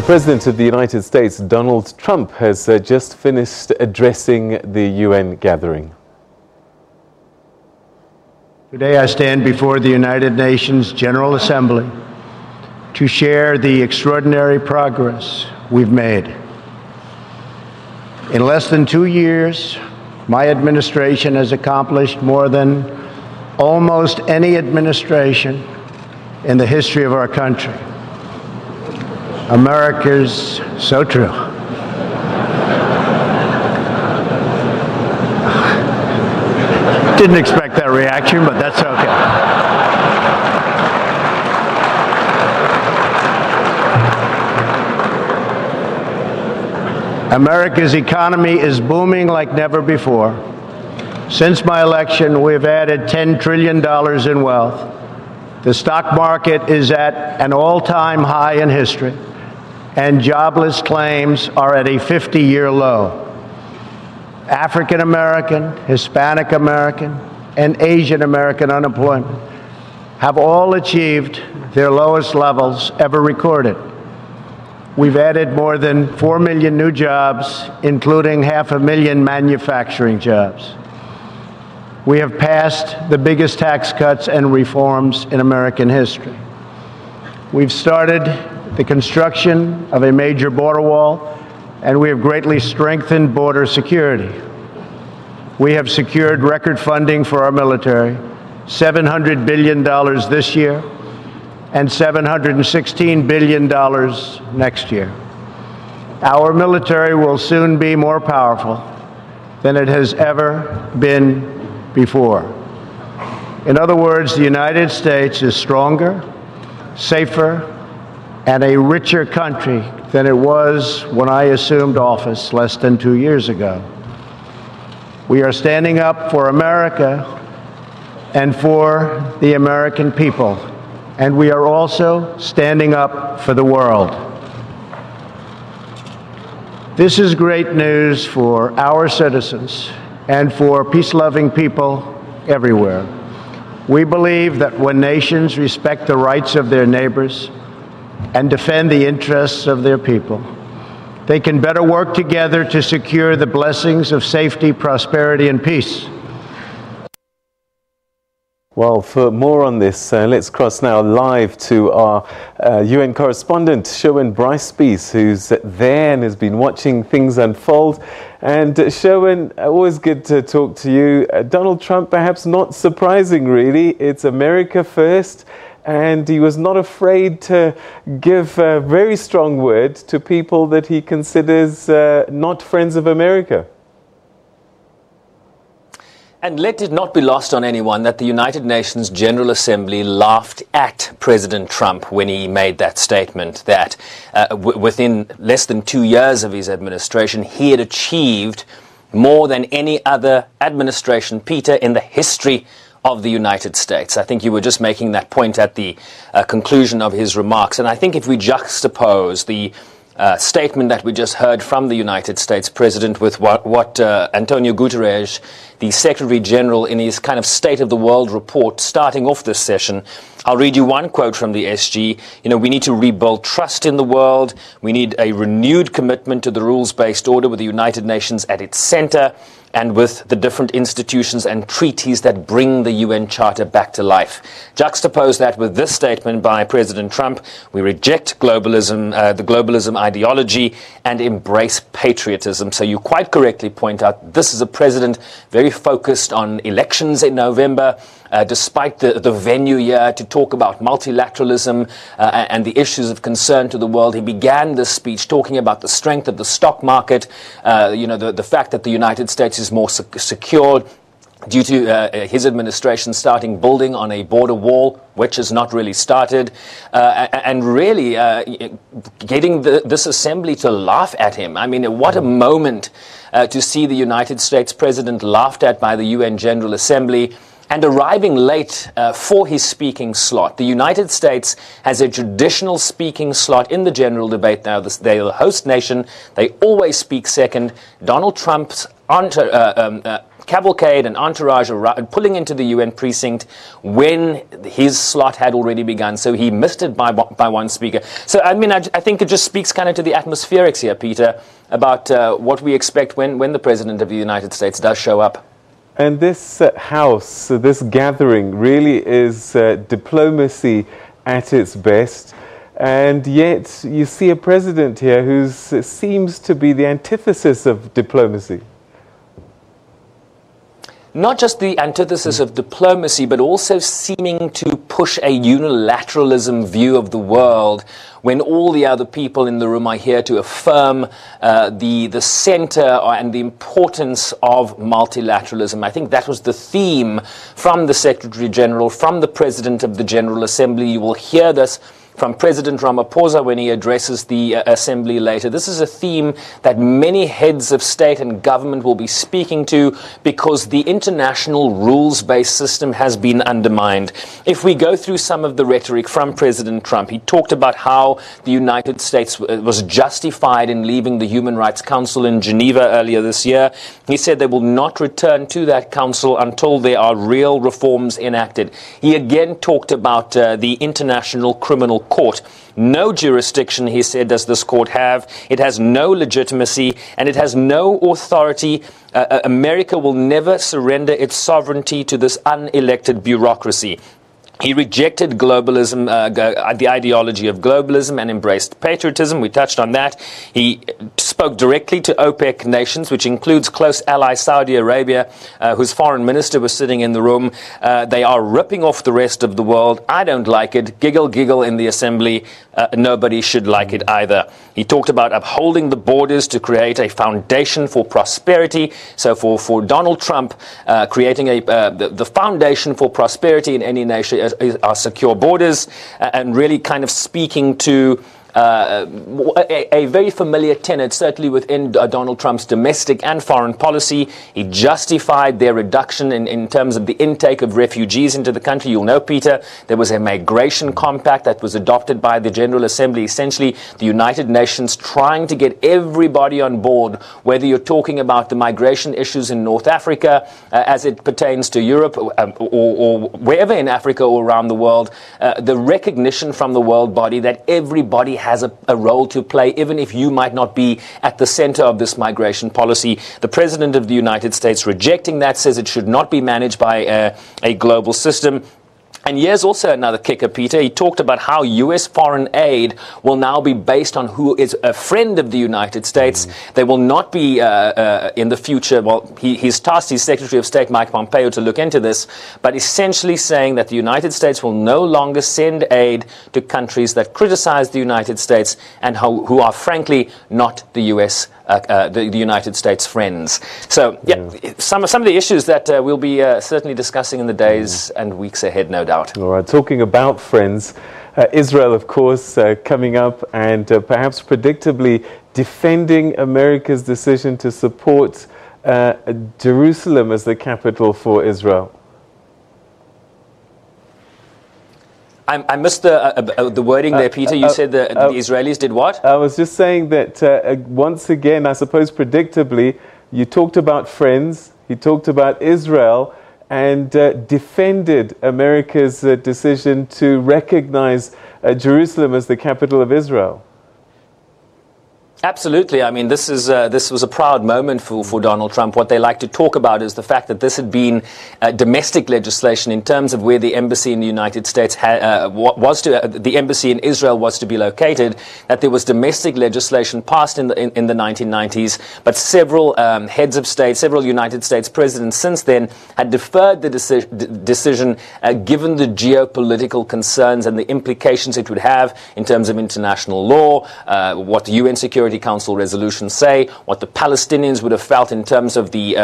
President of the United States, Donald Trump, has just finished addressing the UN gathering. Today I stand before the United Nations General Assembly to share the extraordinary progress we've made. In less than 2 years, my administration has accomplished more than almost any administration in the history of our country. America's so true. Didn't expect that reaction, but that's okay. America's economy is booming like never before. Since my election, we've added $10 trillion in wealth. The stock market is at an all-time high in history, and jobless claims are at a 50-year low. African American, Hispanic American, and Asian American unemployment have all achieved their lowest levels ever recorded. We've added more than 4 million new jobs, including 500,000 manufacturing jobs. We have passed the biggest tax cuts and reforms in American history. We've started the construction of a major border wall, and we have greatly strengthened border security. We have secured record funding for our military, $700 billion this year, and $716 billion next year. Our military will soon be more powerful than it has ever been before. In other words, the United States is stronger, safer, and a richer country than it was when I assumed office less than 2 years ago. We are standing up for America and for the American people, and we are also standing up for the world. This is great news for our citizens and for peace-loving people everywhere. We believe that when nations respect the rights of their neighbors and defend the interests of their people, they can better work together to secure the blessings of safety, prosperity, and peace. Well, for more on this, let's cross now live to our UN correspondent, Sherwin Bryce-Pease, who's there and has been watching things unfold. And Sherwin, always good to talk to you. Donald Trump, perhaps not surprising, really. It's America first. And he was not afraid to give a very strong word to people that he considers not friends of America. And let it not be lost on anyone that the United Nations General Assembly laughed at President Trump when he made that statement that within less than 2 years of his administration, he had achieved more than any other administration, Peter, in the history of the United States. I think you were just making that point at the conclusion of his remarks. And I think if we juxtapose the statement that we just heard from the United States President with what Antonio Guterres, the Secretary General, in his kind of State of the World report starting off this session, I'll read you one quote from the SG. We need to rebuild trust in the world. We need a renewed commitment to the rules-based order with the United Nations at its center and with the different institutions and treaties that bring the UN Charter back to life. Juxtapose that with this statement by President Trump: we reject globalism, the globalism ideology, and embrace patriotism. So you quite correctly point out this is a president very focused on elections in November, despite the venue here to talk about multilateralism and the issues of concern to the world. He began this speech talking about the strength of the stock market, the fact that the United States is more secure due to his administration starting building on a border wall, which has not really started, and really getting this assembly to laugh at him. I mean, what a moment to see the United States President laughed at by the UN General Assembly. And arriving late for his speaking slot. The United States has a traditional speaking slot in the general debate now. They're the host nation. They always speak second. Donald Trump's cavalcade and entourage pulling into the UN precinct when his slot had already begun. So he missed it by one speaker. So, I mean, I think it just speaks kind of to the atmospherics here, Peter, about what we expect when the President of the United States does show up. And this house, this gathering, really is diplomacy at its best. And yet you see a president here who seems to be the antithesis of diplomacy. Not just the antithesis of diplomacy, but also seeming to push a unilateralism view of the world when all the other people in the room are here to affirm the center and the importance of multilateralism. I think that was the theme from the Secretary General, from the President of the General Assembly. You will hear this from President Ramaphosa when he addresses the Assembly later. This is a theme that many heads of state and government will be speaking to because the international rules-based system has been undermined. If we go through some of the rhetoric from President Trump, he talked about how the United States was justified in leaving the Human Rights Council in Geneva earlier this year. He said they will not return to that council until there are real reforms enacted. He again talked about the International Criminal Court. No jurisdiction, he said, does this court have. It has no legitimacy and it has no authority. America will never surrender its sovereignty to this unelected bureaucracy. He rejected globalism, the ideology of globalism, and embraced patriotism. We touched on that. He spoke directly to OPEC nations, which includes close ally Saudi Arabia, whose foreign minister was sitting in the room. They are ripping off the rest of the world. I don't like it. Giggle, giggle in the assembly. Nobody should like it either. He talked about upholding the borders to create a foundation for prosperity. So for Donald Trump, creating the foundation for prosperity in any nation are secure borders, and really kind of speaking to a very familiar tenet, certainly within Donald Trump's domestic and foreign policy. He justified their reduction in terms of the intake of refugees into the country. You'll know, Peter, there was a migration compact that was adopted by the General Assembly, essentially the United Nations trying to get everybody on board, whether you're talking about the migration issues in North Africa as it pertains to Europe or wherever in Africa or around the world, the recognition from the world body that everybody has a role to play, even if you might not be at the center of this migration policy. The President of the United States rejecting that, says it should not be managed by a global system. And here's also another kicker, Peter. He talked about how U.S. foreign aid will now be based on who is a friend of the United States. They will not be in the future. Well, he's tasked his Secretary of State, Mike Pompeo, to look into this, but essentially saying that the United States will no longer send aid to countries that criticize the United States and who are, frankly, not the U.S. The United States friends. So, some of the issues that we'll be certainly discussing in the days and weeks ahead, no doubt. All right, talking about friends, Israel, of course, coming up and perhaps predictably defending America's decision to support Jerusalem as the capital for Israel. I missed the wording there, Peter. You said the Israelis did what? I was just saying that once again, I suppose predictably, you talked about friends, he talked about Israel, and defended America's decision to recognize Jerusalem as the capital of Israel. Absolutely. I mean, this was a proud moment for Donald Trump. What they like to talk about is the fact that this had been domestic legislation in terms of where the embassy in the United States the embassy in Israel was to be located. That there was domestic legislation passed in the 1990s, but several heads of state, several United States presidents since then had deferred the decision given the geopolitical concerns and the implications it would have in terms of international law, what the UN Security Council resolutions say, what the Palestinians would have felt in terms of the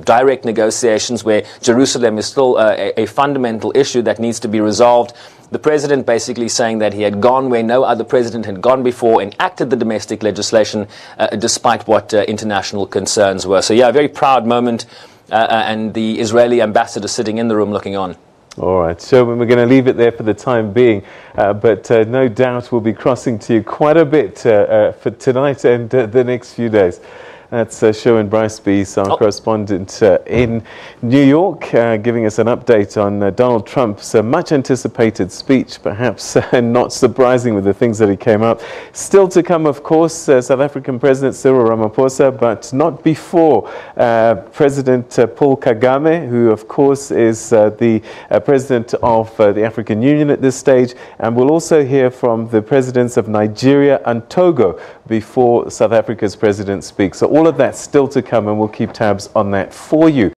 direct negotiations where Jerusalem is still a fundamental issue that needs to be resolved. The president basically saying that he had gone where no other president had gone before, enacted the domestic legislation despite what international concerns were. So, a very proud moment, and the Israeli ambassador sitting in the room looking on. All right, Sherwin, we're going to leave it there for the time being, but no doubt we'll be crossing to you quite a bit for tonight and the next few days. That's Sherwin Bryce-Pease, our correspondent in New York, giving us an update on Donald Trump's much anticipated speech, perhaps not surprising with the things that he came up. Still to come, of course, South African President Cyril Ramaphosa, but not before President Paul Kagame, who of course is the President of the African Union at this stage, and we'll also hear from the Presidents of Nigeria and Togo before South Africa's President speaks. So all of that's still to come, and we'll keep tabs on that for you.